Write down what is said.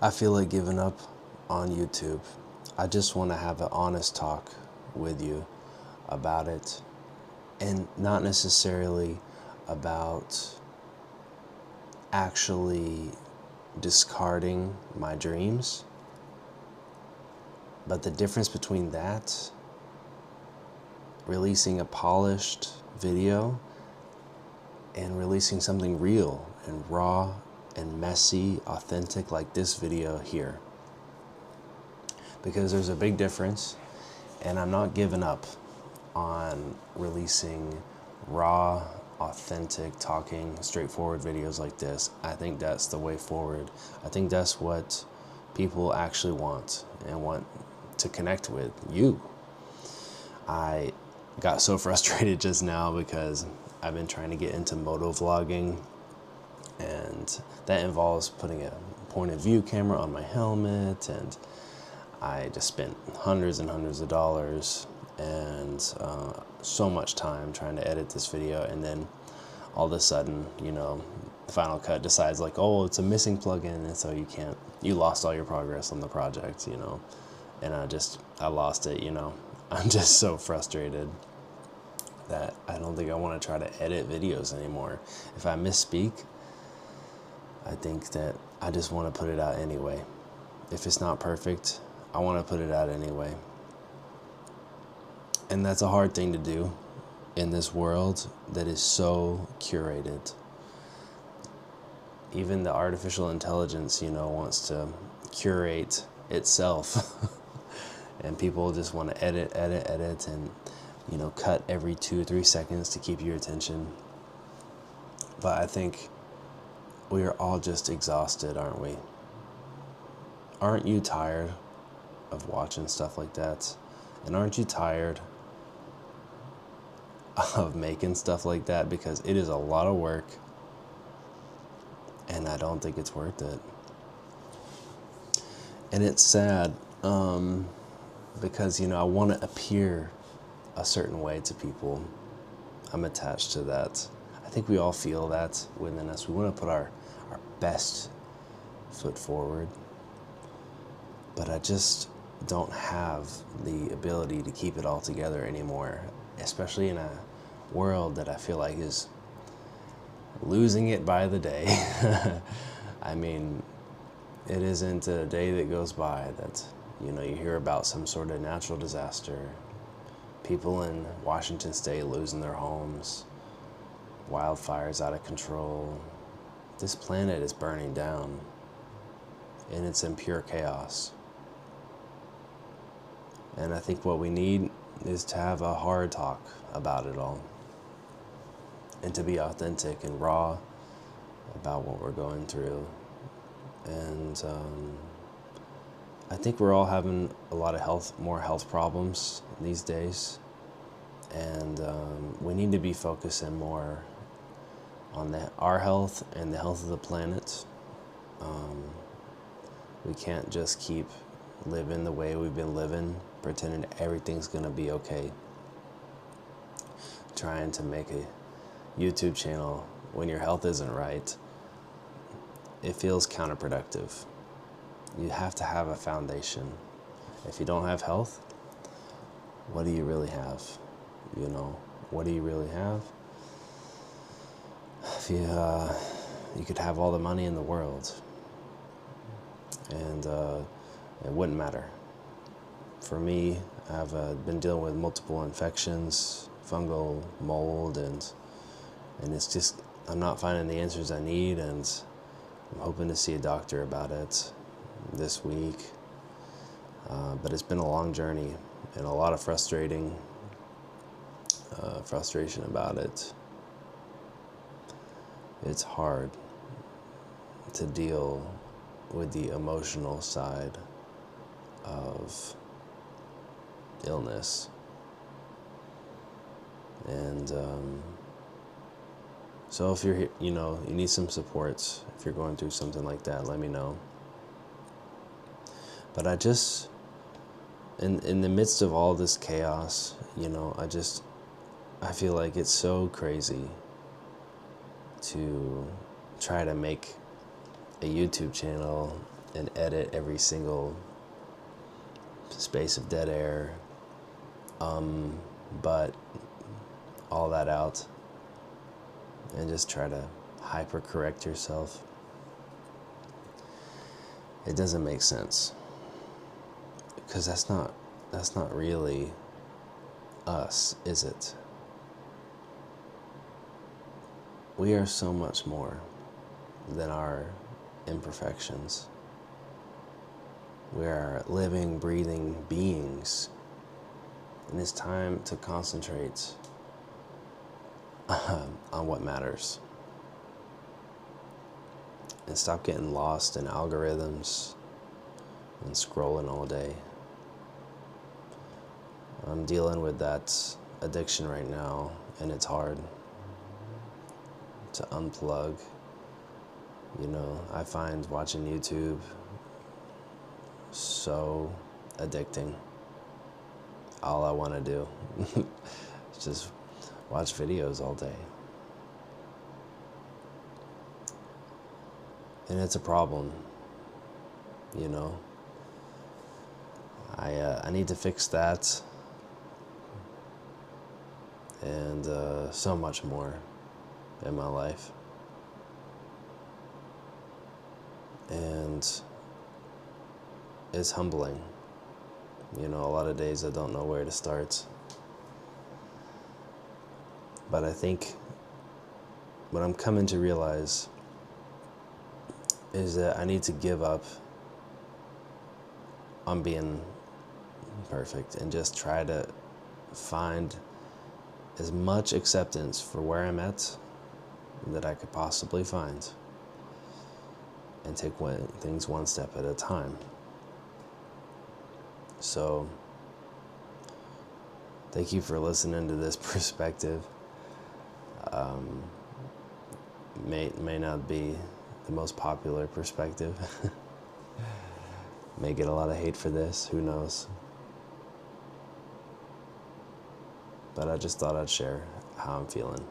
I feel like giving up on YouTube. I just want to have an honest talk with you about it, and not necessarily about actually discarding my dreams, but the difference between that, releasing a polished video, and releasing something real and raw and messy, authentic, like this video here. Because there's a big difference, and I'm not giving up on releasing raw, authentic, talking, straightforward videos like this. I think that's the way forward. I think that's what people actually want and want to connect with you. I got so frustrated just now because I've been trying to get into moto vlogging, and that involves putting a point of view camera on my helmet, and I just spent hundreds and hundreds of dollars and so much time trying to edit this video, and then all of a sudden, you know, Final Cut decides like, oh, it's a missing plugin, and so you lost all your progress on the project, you know, and I lost it, you know. I'm just so frustrated that I don't think I want to try to edit videos anymore. If I misspeak, I think that I just want to put it out anyway. If it's not perfect, I want to put it out anyway. And that's a hard thing to do in this world that is so curated. Even the artificial intelligence, you know, wants to curate itself. And people just want to edit, and, you know, cut every 2 or 3 seconds to keep your attention. But I think we are all just exhausted, aren't we? Aren't you tired of watching stuff like that? And aren't you tired of making stuff like that? Because it is a lot of work, and I don't think it's worth it. And it's sad, because, you know, I want to appear a certain way to people. I'm attached to that. I think we all feel that within us. We want to put our best foot forward. But I just don't have the ability to keep it all together anymore, especially in a world that I feel like is losing it by the day. I mean, it isn't a day that goes by that, you know, you hear about some sort of natural disaster, people in Washington State losing their homes, wildfires out of control. This planet is burning down, and it's in pure chaos. And I think what we need is to have a hard talk about it all, and to be authentic and raw about what we're going through. And I think we're all having a lot of more health problems these days, and we need to be focusing more on our health and the health of the planet. We can't just keep living the way we've been living, pretending everything's gonna be okay. Trying to make a YouTube channel when your health isn't right, it feels counterproductive. You have to have a foundation. If you don't have health, what do you really have? You know, what do you really have? If you could have all the money in the world, and it wouldn't matter. For me, I've been dealing with multiple infections, fungal, mold, and it's just, I'm not finding the answers I need, and I'm hoping to see a doctor about it this week. But it's been a long journey and a lot of frustration about it. It's hard to deal with the emotional side of illness. And so if you're, you know, you need some support, if you're going through something like that, let me know. But I just, in the midst of all this chaos, you know, I feel like it's so crazy to try to make a YouTube channel and edit every single space of dead air, but all that out, and just try to hyper correct yourself. It doesn't make sense, because that's not really us, is it? We are so much more than our imperfections. We are living, breathing beings, and it's time to concentrate on what matters and stop getting lost in algorithms and scrolling all day. I'm dealing with that addiction right now, and it's hard to unplug. You know, I find watching YouTube so addicting. All I want to do is just watch videos all day. And it's a problem, you know. I need to fix that, and so much more in my life. And it's humbling. You know, a lot of days I don't know where to start. But I think what I'm coming to realize is that I need to give up on being perfect and just try to find as much acceptance for where I'm at that I could possibly find, and take things one step at a time. So, thank you for listening to this perspective. May not be the most popular perspective. May get a lot of hate for this, who knows. But I just thought I'd share how I'm feeling.